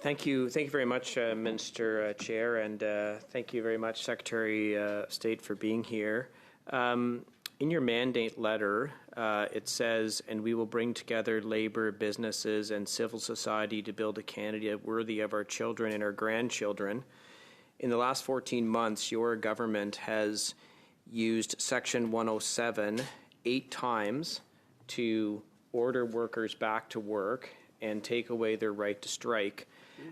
Thank you very much, Mr. Chair, and thank you very much, Secretary of State, for being here. In your mandate letter, it says, and we will bring together labor, businesses, and civil society to build a Canada worthy of our children and our grandchildren. In the last 14 months, your government has used Section 107 8 times to order workers back to work and take away their right to strike.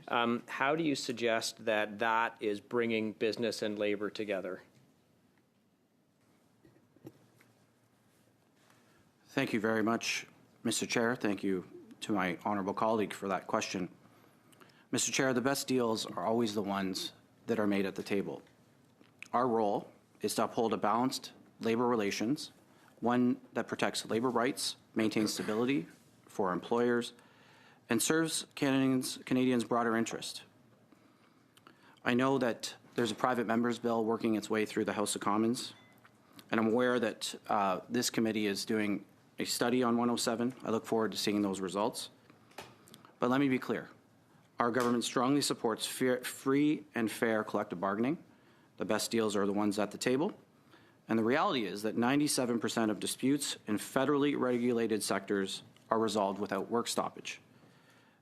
How do you suggest that that is bringing business and labor together? Thank you very much, Mr. Chair. Thank you to my honourable colleague for that question. Mr. Chair, the best deals are always the ones that are made at the table. Our role is to uphold a balanced labour relations, one that protects labour rights, maintains stability for employers, and serves Canadians' broader interest. I know that there's a private member's bill working its way through the House of Commons, and I'm aware that this committee is doing a study on 107. I look forward to seeing those results. But let me be clear. Our government strongly supports free and fair collective bargaining. The best deals are the ones at the table. And the reality is that 97% of disputes in federally regulated sectors are resolved without work stoppage.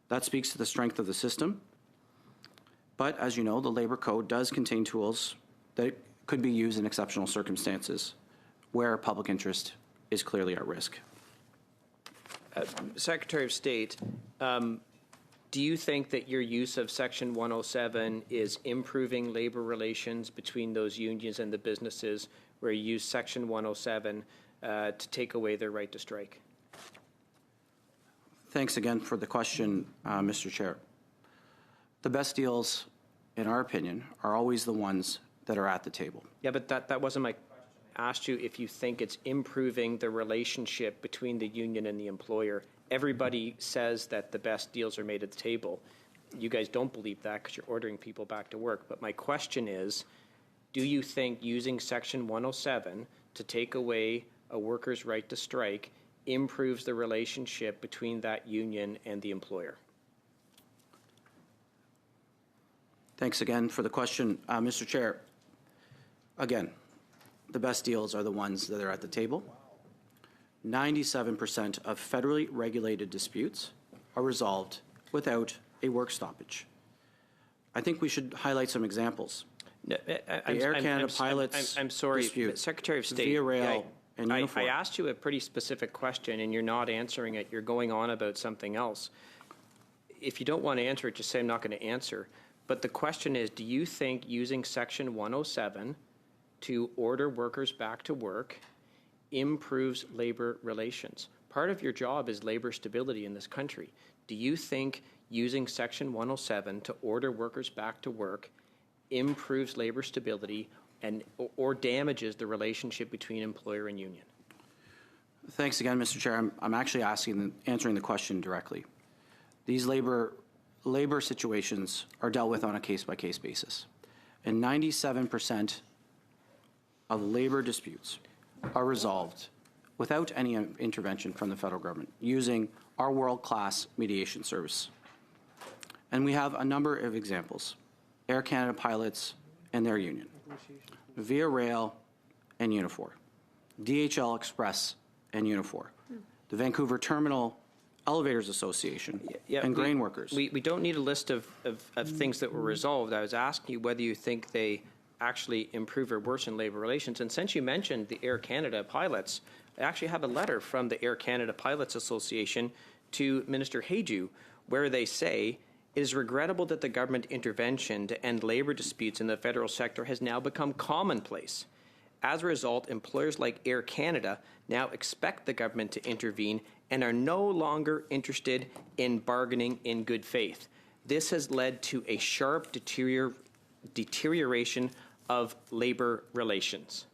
That speaks to the strength of the system. But as you know, the Labour Code does contain tools that could be used in exceptional circumstances where public interest is clearly at risk. Secretary of State, do you think that your use of Section 107 is improving labour relations between those unions and the businesses where you use Section 107 to take away their right to strike? Thanks again for the question, Mr. Chair. The best deals, in our opinion, are always the ones that are at the table. Yeah, but that wasn't my question. I asked you if you think it's improving the relationship between the union and the employer. Everybody says that the best deals are made at the table. You guys don't believe that because you're ordering people back to work. But my question is, do you think using Section 107 to take away a worker's right to strike improves the relationship between that union and the employer? Thanks again for the question, Mr. Chair. Again, the best deals are the ones that are at the table. 97% of federally regulated disputes are resolved without a work stoppage. I think we should highlight some examples. No, Air Canada pilots I'm sorry, dispute, Secretary of State. Via Rail and Unifor. I asked you a pretty specific question, and you're not answering it. You're going on about something else. If you don't want to answer it, just say I'm not going to answer. But the question is, do you think using Section 107 to order workers back to work improves labor relations? Part of your job is labor stability in this country. Do you think using Section 107 to order workers back to work improves labor stability and or damages the relationship between employer and union? Thanks again, Mr. Chair. I'm actually answering the question directly. These labor situations are dealt with on a case-by-case basis, and 97% of labor disputes are resolved without any intervention from the federal government using our world-class mediation service. And we have a number of examples. Air Canada pilots and their union, Via Rail and Unifor, DHL Express and Unifor, the Vancouver Terminal Elevators Association, and grain workers. We don't need a list of things that were resolved. I was asking you whether you think they actually improve or worsen labor relations. And since you mentioned the Air Canada pilots, I actually have a letter from the Air Canada Pilots Association to Minister Hajdu, where they say, it is regrettable that the government intervention to end labour disputes in the federal sector has now become commonplace. As a result, employers like Air Canada now expect the government to intervene and are no longer interested in bargaining in good faith. This has led to a sharp deterioration of labour relations.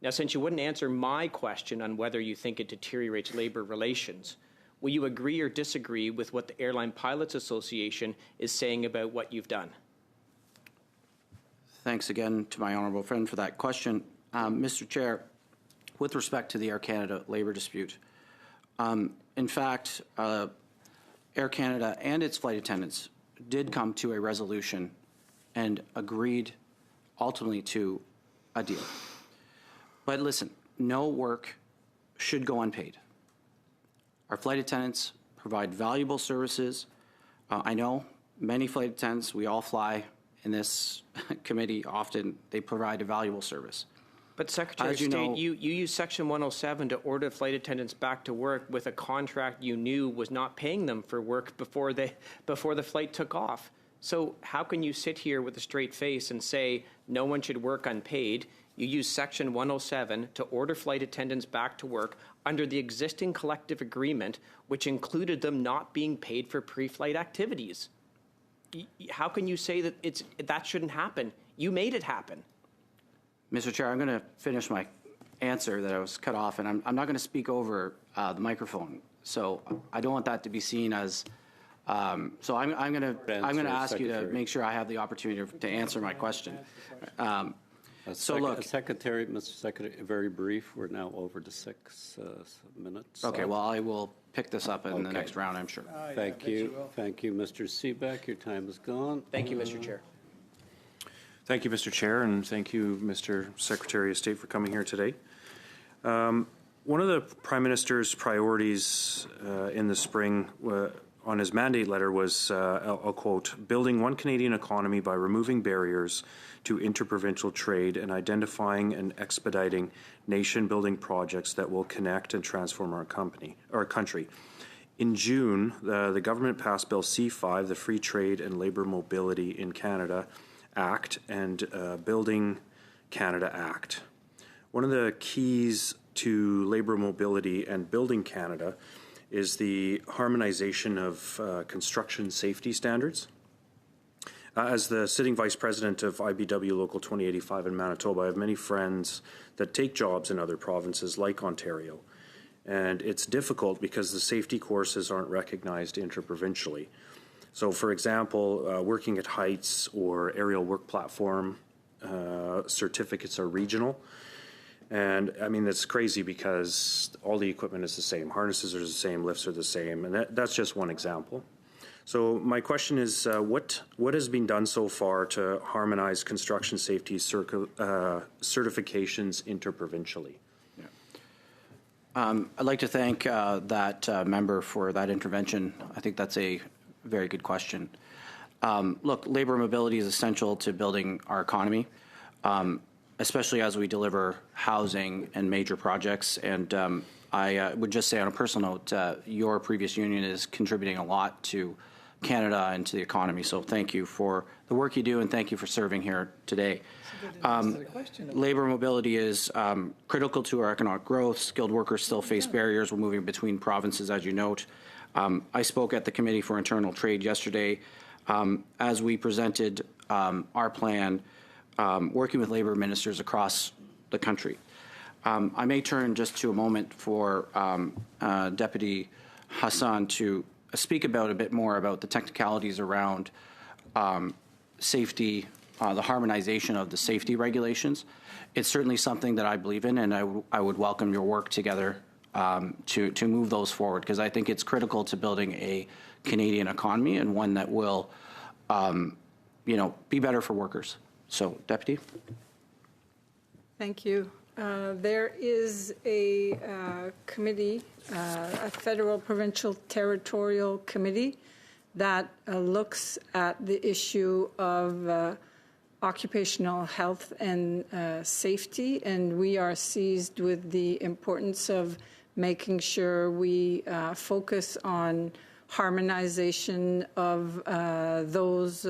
Now, since you wouldn't answer my question on whether you think it deteriorates labour relations, will you agree or disagree with what the Airline Pilots Association is saying about what you've done? Thanks again to my honourable friend for that question. Mr. Chair, with respect to the Air Canada labour dispute, in fact, Air Canada and its flight attendants did come to a resolution and agreed ultimately to a deal. But listen, no work should go unpaid. Our flight attendants provide valuable services. I know many flight attendants, we all fly in this committee often, they provide a valuable service. But Secretary of State, you used Section 107 to order flight attendants back to work with a contract you knew was not paying them for work before the flight took off. So how can you sit here with a straight face and say no one should work unpaid? You used Section 107 to order flight attendants back to work under the existing collective agreement, which included them not being paid for pre-flight activities. How can you say that that shouldn't happen? You made it happen. Mr. Chair, I'm going to finish my answer that I was cut off, and I'm not going to speak over the microphone. So I don't want that to be seen as. So I'm going to ask you to make sure I have the opportunity to answer my question. So look, Secretary, Mr. Secretary, very brief. We're now over to 6 minutes. Okay. Well, I will pick this up in the next round, I'm sure. Thank you. Thank you, Mr. Seebeck. Your time is gone. Thank you, Mr. Chair. Thank you, Mr. Chair, and thank you, Mr. Secretary of State, for coming here today. One of the Prime Minister's priorities in the spring on his mandate letter was, I'll quote, building one Canadian economy by removing barriers to interprovincial trade and identifying and expediting nation-building projects that will connect and transform our country. In June, the government passed Bill C-5, the Free Trade and Labour Mobility in Canada Act, and Building Canada Act. One of the keys to labour mobility and building Canada is the harmonization of construction safety standards. As the sitting vice president of IBW Local 2085 in Manitoba, I have many friends that take jobs in other provinces like Ontario. And it's difficult because the safety courses aren't recognized interprovincially. So, for example, working at heights or aerial work platform certificates are regional. And I mean, it's crazy because all the equipment is the same. Harnesses are the same, lifts are the same. And that's just one example. So my question is, what has been done so far to harmonize construction safety certifications interprovincially? I'd like to thank that member for that intervention. I think that's a very good question. Look, labor mobility is essential to building our economy, especially as we deliver housing and major projects. And I would just say on a personal note, your previous union is contributing a lot to Canada and to the economy. So thank you for the work you do, and thank you for serving here today. Labor mobility is critical to our economic growth. Skilled workers still face barriers. We're moving between provinces, as you note. I spoke at the Committee for Internal Trade yesterday as we presented our plan, working with labour ministers across the country. I may turn just to a moment for Deputy Hassan to speak about a bit more about the technicalities around safety, the harmonization of the safety regulations. It's certainly something that I believe in, and I would welcome your work together to move those forward, because I think it's critical to building a Canadian economy and one that will, be better for workers. So, Deputy. Thank you. There is a committee, a federal, provincial, territorial committee that looks at the issue of occupational health and safety, and we are seized with the importance of making sure we focus on harmonization of those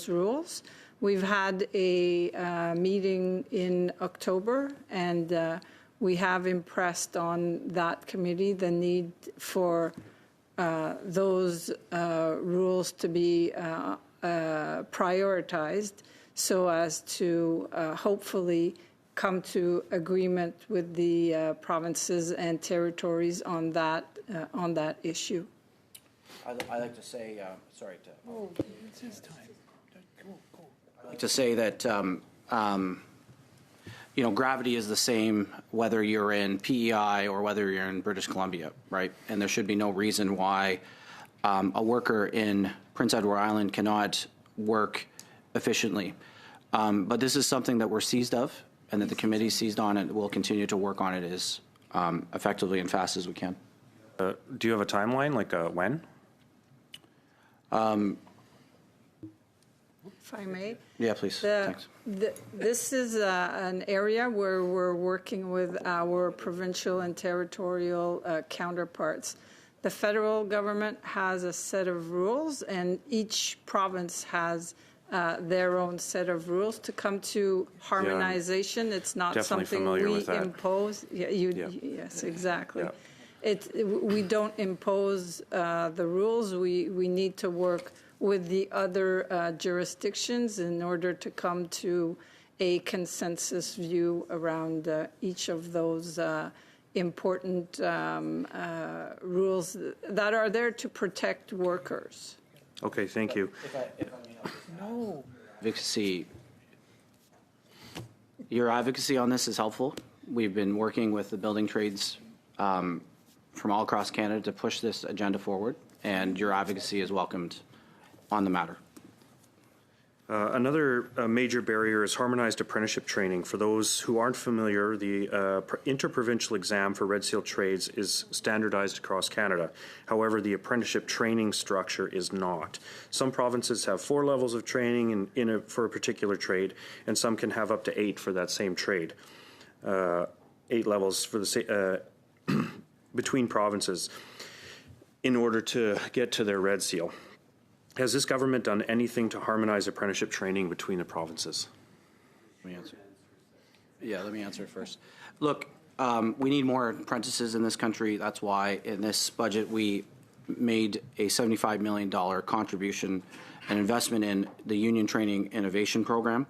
rules. We've had a meeting in October, and we have impressed on that committee the need for those rules to be prioritized so as to hopefully come to agreement with the provinces and territories on that issue. I like to say, it's his time. I'd like to say that gravity is the same whether you're in PEI or whether you're in British Columbia, right? And there should be no reason why a worker in Prince Edward Island cannot work efficiently. But this is something that we're seized of and that the committee seized on and will continue to work on it as effectively and fast as we can. Do you have a timeline, like when? If I may. Yeah, please. Thanks. This is an area where we're working with our provincial and territorial counterparts. The federal government has a set of rules, and each province has their own set of rules. To come to harmonization, it's not definitely something familiar we with that. impose. Yes, exactly. Yeah. We don't impose the rules. We need to work with the other jurisdictions in order to come to a consensus view around each of those important rules that are there to protect workers. Okay, thank you. No. Advocacy. Your advocacy on this is helpful. We've been working with the building trades from all across Canada to push this agenda forward, and your advocacy is welcomed on the matter. Another major barrier is harmonized apprenticeship training. For those who aren't familiar, the interprovincial exam for Red Seal trades is standardized across Canada. However, the apprenticeship training structure is not. Some provinces have 4 levels of training for a particular trade, and some can have up to 8 for that same trade. 8 levels for the between provinces in order to get to their Red Seal. Has this government done anything to harmonize apprenticeship training between the provinces? Let me answer. Yeah, let me answer it first. Look, we need more apprentices in this country. That's why in this budget we made a $75 million contribution and investment in the Union Training Innovation Program.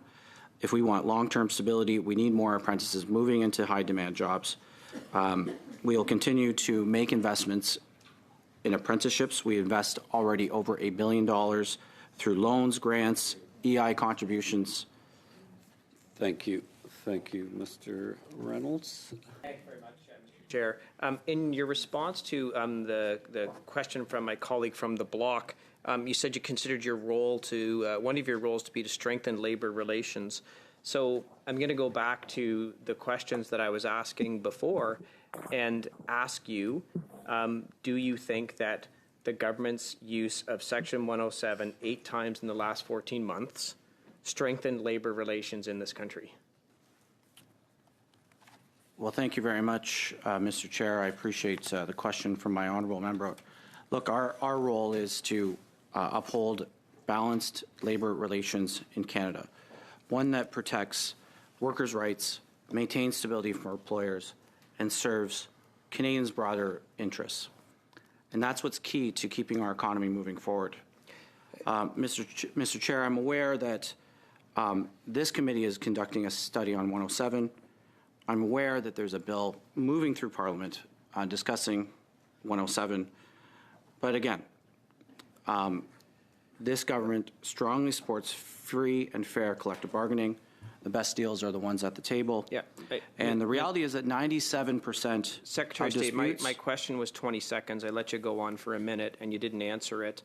If we want long-term stability, we need more apprentices moving into high-demand jobs. We will continue to make investments in apprenticeships. We invest already over $1 billion through loans, grants, EI contributions. Thank you. Thank you, Mr. Reynolds. Thank you very much, Mr. Chair. In your response to the question from my colleague from the bloc, you said you considered your role to, one of your roles to be to strengthen labor relations. So I'm going to go back to the questions that I was asking before and ask you, do you think that the government's use of Section 107 8 times in the last 14 months strengthened labor relations in this country? Well, thank you very much, Mr. Chair. I appreciate the question from my honourable member. Look, our role is to uphold balanced labor relations in Canada, one that protects workers' rights, maintains stability for employers, and serves Canadians' broader interests. And that's what's key to keeping our economy moving forward. Mr. Chair, I'm aware that this committee is conducting a study on 107. I'm aware that there's a bill moving through Parliament discussing 107. But again, this government strongly supports free and fair collective bargaining. The best deals are the ones at the table. Yeah. And the reality is that 97% Secretary of State, my question was 20 seconds. I let you go on for a minute, and you didn't answer it.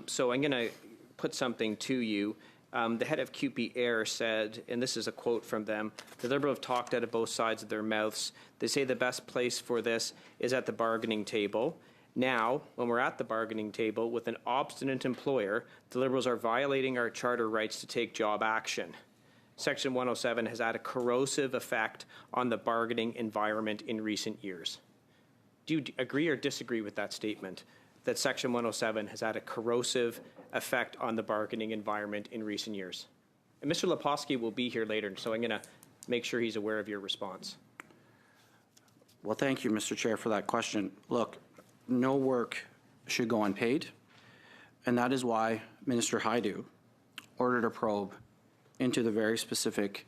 So I'm going to put something to you. The head of QP Air said, and this is a quote from them, the Liberals have talked out of both sides of their mouths. They say the best place for this is at the bargaining table. Now, when we're at the bargaining table with an obstinate employer, the Liberals are violating our charter rights to take job action. Section 107 has had a corrosive effect on the bargaining environment in recent years. Do you agree or disagree with that statement, that Section 107 has had a corrosive effect on the bargaining environment in recent years? And Mr. Lepofsky will be here later, so I'm going to make sure he's aware of your response. Well, thank you, Mr. Chair, for that question. Look, no work should go unpaid, and that is why Minister Hajdu ordered a probe into the very specific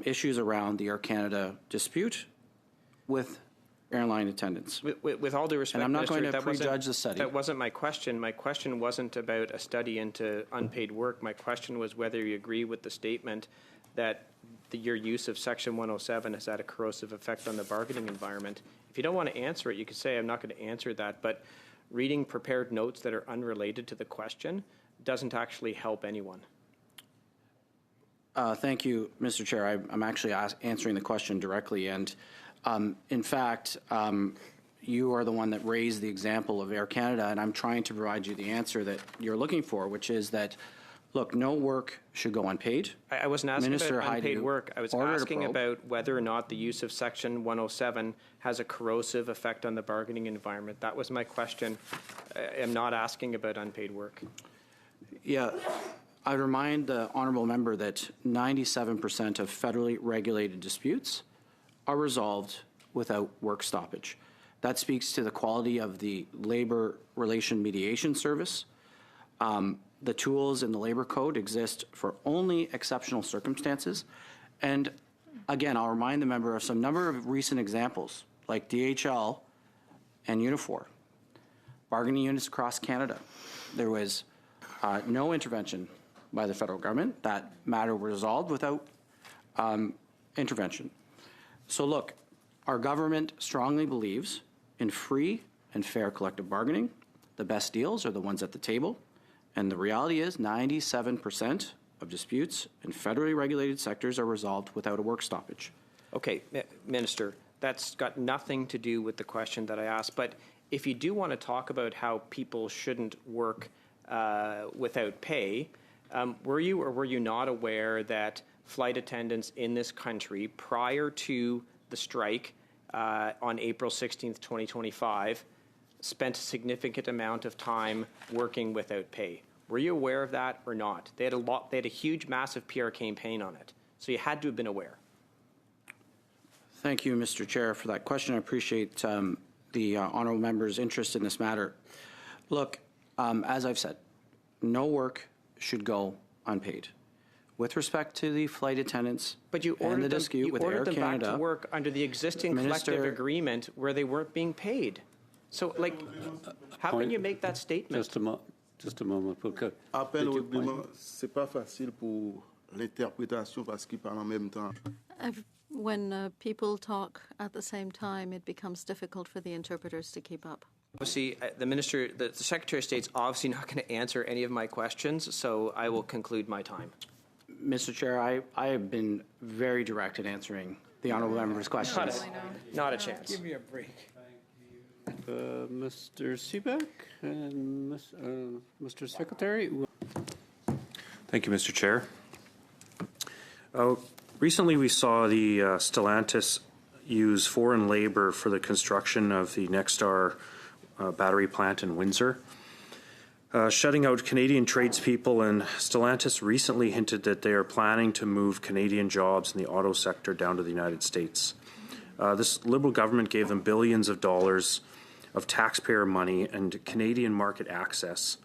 issues around the Air Canada dispute with airline attendants. With all due respect, and I'm not Minister, going to prejudge the study. That wasn't my question. My question wasn't about a study into unpaid work. My question was whether you agree with the statement that your use of Section 107 has had a corrosive effect on the bargaining environment. If you don't want to answer it, you could say, I'm not going to answer that. But reading prepared notes that are unrelated to the question doesn't actually help anyone. Thank you, Mr. Chair. I'm actually answering the question directly. And in fact, you are the one that raised the example of Air Canada, and I'm trying to provide you the answer that you're looking for, which is that, look, no work should go unpaid. I wasn't asking Minister about unpaid Haidu work. I was asking about whether or not the use of Section 107 has a corrosive effect on the bargaining environment. That was my question. I'm not asking about unpaid work. Yeah. I remind the honourable member that 97% of federally regulated disputes are resolved without work stoppage. That speaks to the quality of the Labour Relation Mediation Service. The tools in the Labour Code exist for only exceptional circumstances. And again, I'll remind the member of some number of recent examples, like DHL and Unifor, bargaining units across Canada. There was no intervention by the federal government. That matter was resolved without intervention. So look, our government strongly believes in free and fair collective bargaining. The best deals are the ones at the table. And the reality is 97% of disputes in federally regulated sectors are resolved without a work stoppage. Okay, Minister, that's got nothing to do with the question that I asked. But if you do want to talk about how people shouldn't work without pay, were you or were you not aware that flight attendants in this country prior to the strike on April 16th, 2025, spent a significant amount of time working without pay? Were you aware of that or not? They had a huge, massive PR campaign on it, so you had to have been aware. Thank you, Mr. Chair, for that question. I appreciate the honourable member's interest in this matter. Look, as I've said, no work should go unpaid. With respect to the flight attendants but you and the dispute with Air Canada, back to work under the existing collective agreement where they weren't being paid. So, like, how can you make that statement? Just a moment. Appel au règlement, c'est pas facile pour l'interprétation parce qu'ils parlent en même temps. When people talk at the same time, it becomes difficult for the interpreters to keep up. Obviously, the Secretary of State's obviously not going to answer any of my questions, so I will conclude my time. Mr. Chair, I have been very direct in answering the honourable member's questions. Not a chance. Give me a break. Mr. Seebeck and Mr. Secretary. Thank you, Mr. Chair. Recently, we saw the Stellantis use foreign labour for the construction of the Nexstar battery plant in Windsor, shutting out Canadian tradespeople, and Stellantis recently hinted that they are planning to move Canadian jobs in the auto sector down to the United States. This Liberal government gave them billions of dollars of taxpayer money and Canadian market access,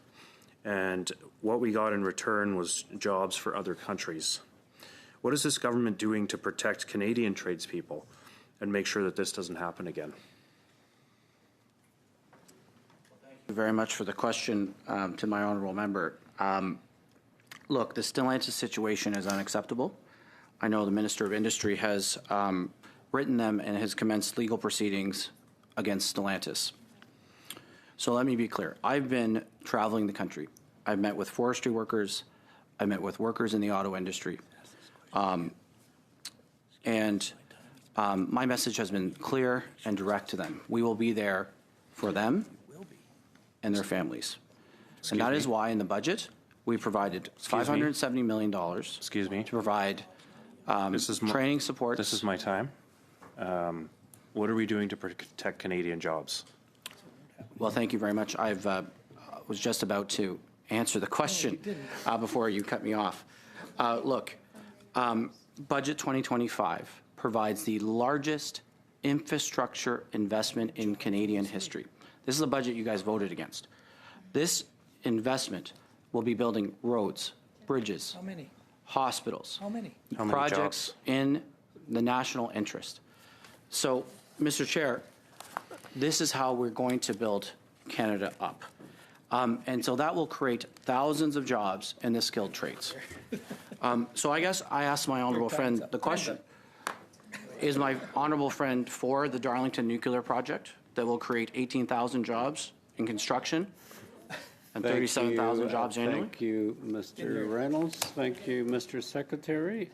and what we got in return was jobs for other countries. What is this government doing to protect Canadian tradespeople and make sure that this doesn't happen again? Thank you very much for the question to my honourable member. Look, the Stellantis situation is unacceptable. I know the Minister of Industry has written them and has commenced legal proceedings against Stellantis. So let me be clear. I've been traveling the country. I've met with forestry workers. I've met with workers in the auto industry. My message has been clear and direct to them. We will be there for them and their families. And that is why in the budget we provided $570 million to provide training support. This is my time. What are we doing to protect Canadian jobs? Well, thank you very much. I was just about to answer the question before you cut me off. Look, Budget 2025 provides the largest infrastructure investment in Canadian history. This is a budget you guys voted against. This investment will be building roads, bridges, How many? hospitals, How many? How many projects jobs? in the national interest. So, Mr. Chair, this is how we're going to build Canada up. And so that will create thousands of jobs in the skilled trades. So I guess I asked my honourable friend the question. Is my honourable friend for the Darlington nuclear project that will create 18,000 jobs in construction and Thank 37,000 you, jobs annually. Thank you, Mr. Reynolds. Thank you, Mr. Secretary.